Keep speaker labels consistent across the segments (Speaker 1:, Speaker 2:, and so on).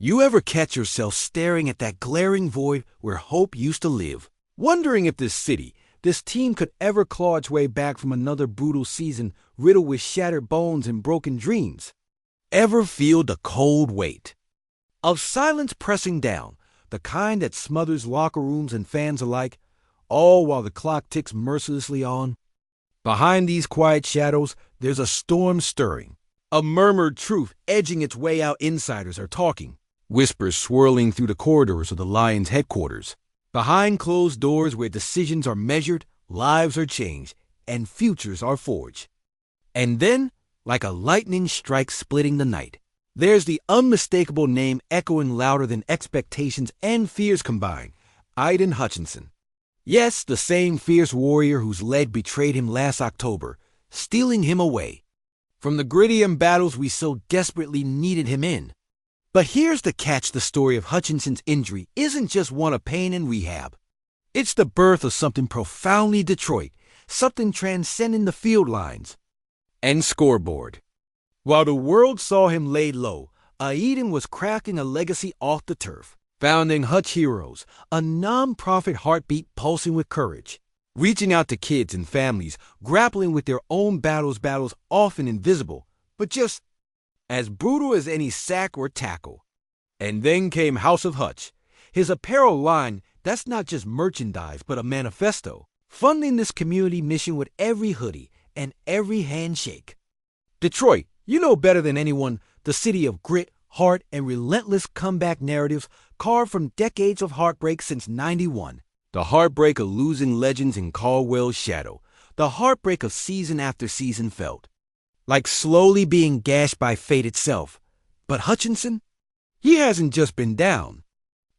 Speaker 1: You ever catch yourself staring at that glaring void where hope used to live, wondering if this city, this team could ever claw its way back from another brutal season riddled with shattered bones and broken dreams? Ever feel the cold weight of silence pressing down, the kind that smothers locker rooms and fans alike, all while the clock ticks mercilessly on? Behind these quiet shadows, there's a storm stirring, a murmured truth edging its way out. Insiders are talking, whispers swirling through the corridors of the Lions' headquarters. Behind closed doors where decisions are measured, lives are changed, and futures are forged. And then, like a lightning strike splitting the night, there's the unmistakable name echoing louder than expectations and fears combined: Aidan Hutchinson. Yes, the same fierce warrior whose leg betrayed him last October, stealing him away from the gritty battles we so desperately needed him in. But here's the catch: the story of Hutchinson's injury isn't just one of pain and rehab. It's the birth of something profoundly Detroit, something transcending the field lines and scoreboard. While the world saw him laid low, Aidan was crafting a legacy off the turf, founding Hutch Heroes, a non-profit heartbeat pulsing with courage, reaching out to kids and families grappling with their own battles often invisible, but just as brutal as any sack or tackle. And then came House of Hutch, his apparel line that's not just merchandise but a manifesto, funding this community mission with every hoodie and every handshake. Detroit, you know better than anyone, the city of grit, heart, and relentless comeback narratives carved from decades of heartbreak since '91. The heartbreak of losing legends in Caldwell's shadow, the heartbreak of season after season felt like slowly being gashed by fate itself. But Hutchinson, he hasn't just been down.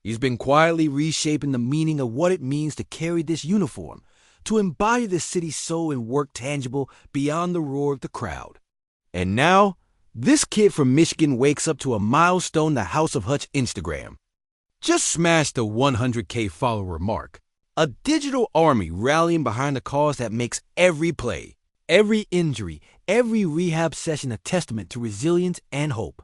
Speaker 1: He's been quietly reshaping the meaning of what it means to carry this uniform, to embody the city's soul and work tangible beyond the roar of the crowd. And now, this kid from Michigan wakes up to a milestone: the House of Hutch Instagram just smashed the 100K follower mark. A digital army rallying behind a cause that makes every play, every injury, every rehab session a testament to resilience and hope.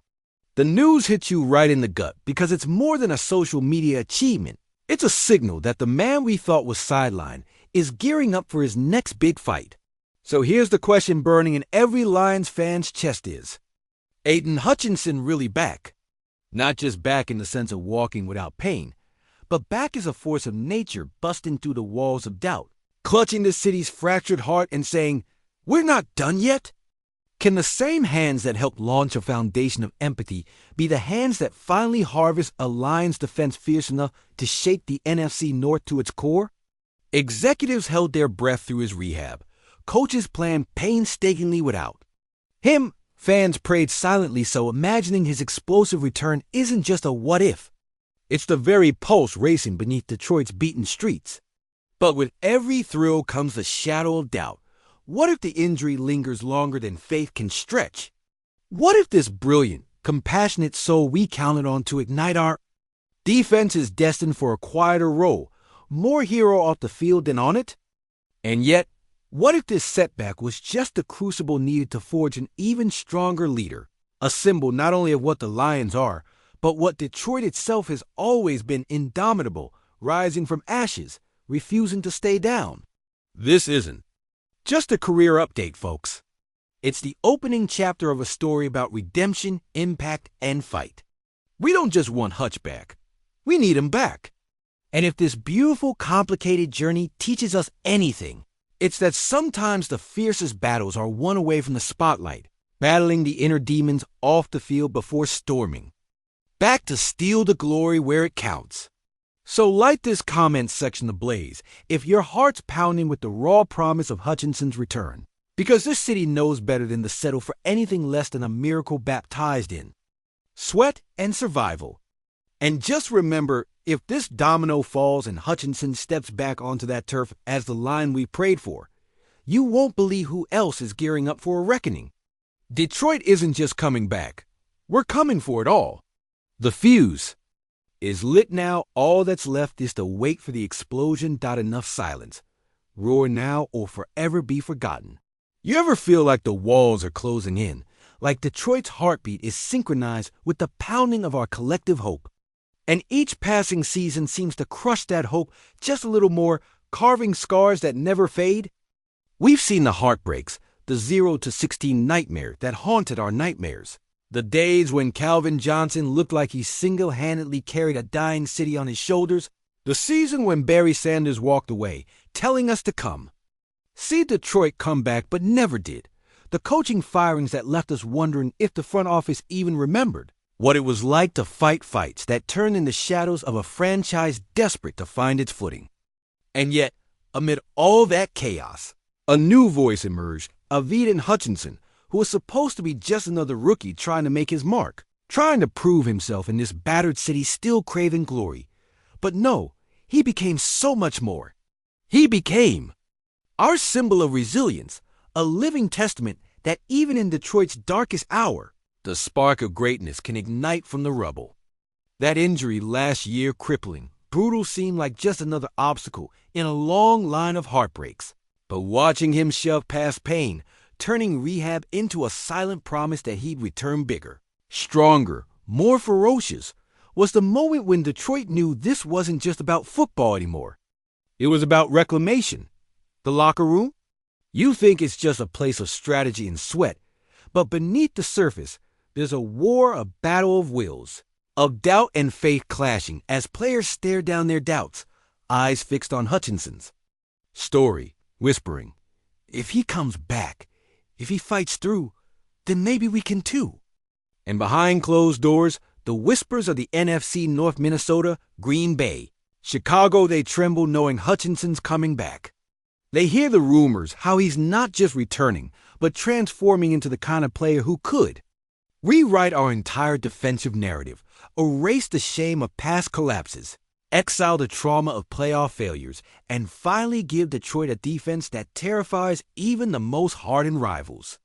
Speaker 1: The news hits you right in the gut because it's more than a social media achievement. It's a signal that the man we thought was sidelined is gearing up for his next big fight. So here's the question burning in every Lions fan's chest: is Aidan Hutchinson really back? Not just back in the sense of walking without pain, but back as a force of nature busting through the walls of doubt, clutching the city's fractured heart and saying, "We're not done yet"? Can the same hands that helped launch a foundation of empathy be the hands that finally harvest a Lions defense fierce enough to shake the NFC North to its core? Executives held their breath through his rehab. Coaches planned painstakingly without him. Fans prayed silently, so imagining his explosive return isn't just a what-if. It's the very pulse racing beneath Detroit's beaten streets. But with every thrill comes the shadow of doubt. What if the injury lingers longer than faith can stretch? What if this brilliant, compassionate soul we counted on to ignite our defense is destined for a quieter role, more hero off the field than on it? And yet, what if this setback was just the crucible needed to forge an even stronger leader, a symbol not only of what the Lions are, but what Detroit itself has always been: indomitable, rising from ashes, refusing to stay down? This isn't just a career update, folks. It's the opening chapter of a story about redemption, impact, and fight. We don't just want Hutch back. We need him back. And if this beautiful, complicated journey teaches us anything, it's that sometimes the fiercest battles are won away from the spotlight, battling the inner demons off the field before storming back to steal the glory where it counts. So light this comment section ablaze if your heart's pounding with the raw promise of Hutchinson's return, because this city knows better than to settle for anything less than a miracle baptized in sweat and survival. And just remember, if this domino falls and Hutchinson steps back onto that turf as the Lion we prayed for, you won't believe who else is gearing up for a reckoning. Detroit isn't just coming back. We're coming for it all. The fuse is lit now. All that's left is to wait for the explosion. Enough silence. Roar now or forever be forgotten. You ever feel like the walls are closing in, like Detroit's heartbeat is synchronized with the pounding of our collective hope. And each passing season seems to crush that hope just a little more, carving scars that never fade. We've seen the heartbreaks, the 0-16 nightmare that haunted our nightmares. The days when Calvin Johnson looked like he single-handedly carried a dying city on his shoulders. The season when Barry Sanders walked away, telling us to come. See Detroit come back but never did. The coaching firings that left us wondering if the front office even remembered what it was like to fight fights that turned into shadows of a franchise desperate to find its footing. And yet, amid all that chaos, a new voice emerged, Aidan Hutchinson, who was supposed to be just another rookie trying to make his mark, trying to prove himself in this battered city still craving glory. But no, he became so much more. He became our symbol of resilience, a living testament that even in Detroit's darkest hour, the spark of greatness can ignite from the rubble. That injury last year, crippling, brutal, seemed like just another obstacle in a long line of heartbreaks. But watching him shove past pain, turning rehab into a silent promise that he'd return bigger, stronger, more ferocious, was the moment when Detroit knew this wasn't just about football anymore. It was about reclamation. The locker room? You think it's just a place of strategy and sweat, but beneath the surface, there's a war, a battle of wills, of doubt and faith clashing as players stare down their doubts, eyes fixed on Hutchinson's story, whispering, if he comes back, if he fights through, then maybe we can too. And behind closed doors, the whispers of the NFC North, Minnesota, Green Bay, Chicago, they tremble knowing Hutchinson's coming back. They hear the rumors how he's not just returning, but transforming into the kind of player who could rewrite our entire defensive narrative, erase the shame of past collapses, exile the trauma of playoff failures, and finally give Detroit a defense that terrifies even the most hardened rivals.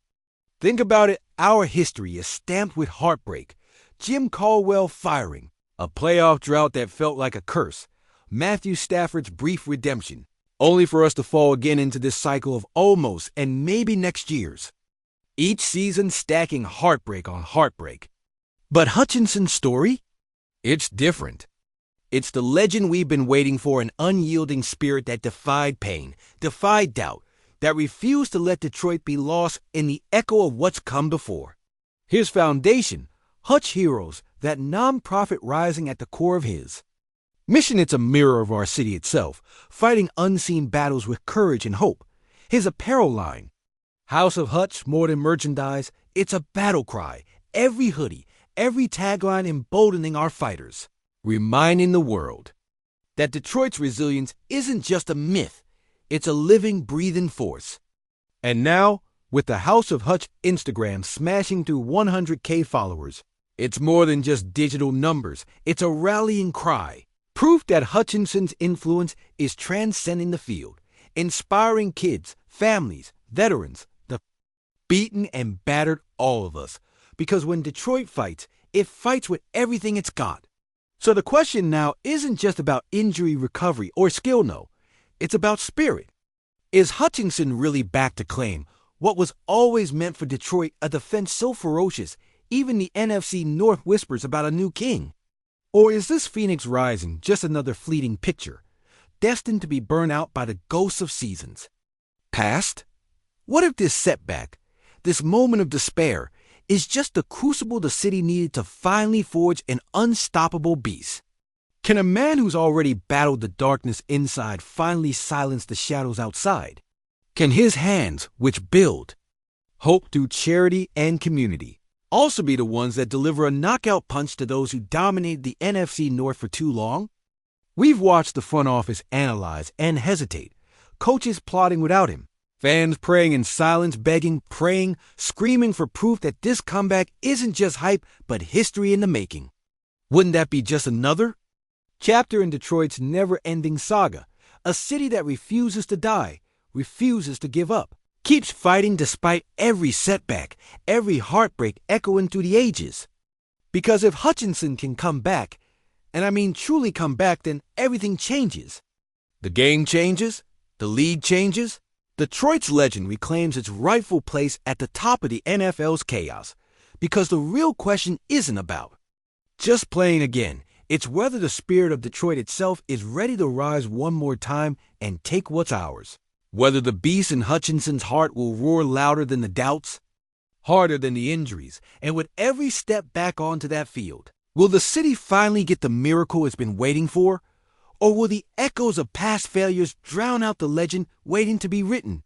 Speaker 1: Think about it, our history is stamped with heartbreak, Jim Caldwell firing, a playoff drought that felt like a curse, Matthew Stafford's brief redemption, only for us to fall again into this cycle of almost and maybe next year's. Each season stacking heartbreak on heartbreak. But Hutchinson's story? It's different. It's the legend we've been waiting for, an unyielding spirit that defied pain, defied doubt, that refused to let Detroit be lost in the echo of what's come before. His foundation, Hutch Heroes, that nonprofit rising at the core of his mission. It's a mirror of our city itself, fighting unseen battles with courage and hope. His apparel line, House of Hutch, more than merchandise, it's a battle cry. Every hoodie, every tagline emboldening our fighters, reminding the world that Detroit's resilience isn't just a myth, it's a living, breathing force. And now, with the House of Hutch Instagram smashing through 100K followers, it's more than just digital numbers, it's a rallying cry. Proof that Hutchinson's influence is transcending the field, inspiring kids, families, veterans, the beaten and battered, all of us. Because when Detroit fights, it fights with everything it's got. So the question now isn't just about injury recovery or skill, no. It's about spirit. Is Hutchinson really back to claim what was always meant for Detroit, a defense so ferocious, even the NFC North whispers about a new king? Or is this Phoenix Rising just another fleeting picture, destined to be burned out by the ghosts of seasons past? What if this setback, this moment of despair, is just the crucible the city needed to finally forge an unstoppable beast? Can a man who's already battled the darkness inside finally silence the shadows outside? Can his hands, which build hope through charity and community, also be the ones that deliver a knockout punch to those who dominated the NFC North for too long? We've watched the front office analyze and hesitate, coaches plotting without him, fans praying in silence, begging, praying, screaming for proof that this comeback isn't just hype, but history in the making. Wouldn't that be just another chapter in Detroit's never-ending saga? A city that refuses to die, refuses to give up, keeps fighting despite every setback, every heartbreak echoing through the ages. Because if Hutchinson can come back, and I mean truly come back, then everything changes. The game changes, the league changes, Detroit's legend reclaims its rightful place at the top of the NFL's chaos, Because the real question isn't about just playing again. It's whether the spirit of Detroit itself is ready to rise one more time and take what's ours. Whether the beast in Hutchinson's heart will roar louder than the doubts, harder than the injuries, and with every step back onto that field. Will the city finally get the miracle it's been waiting for? Or will the echoes of past failures drown out the legend waiting to be written?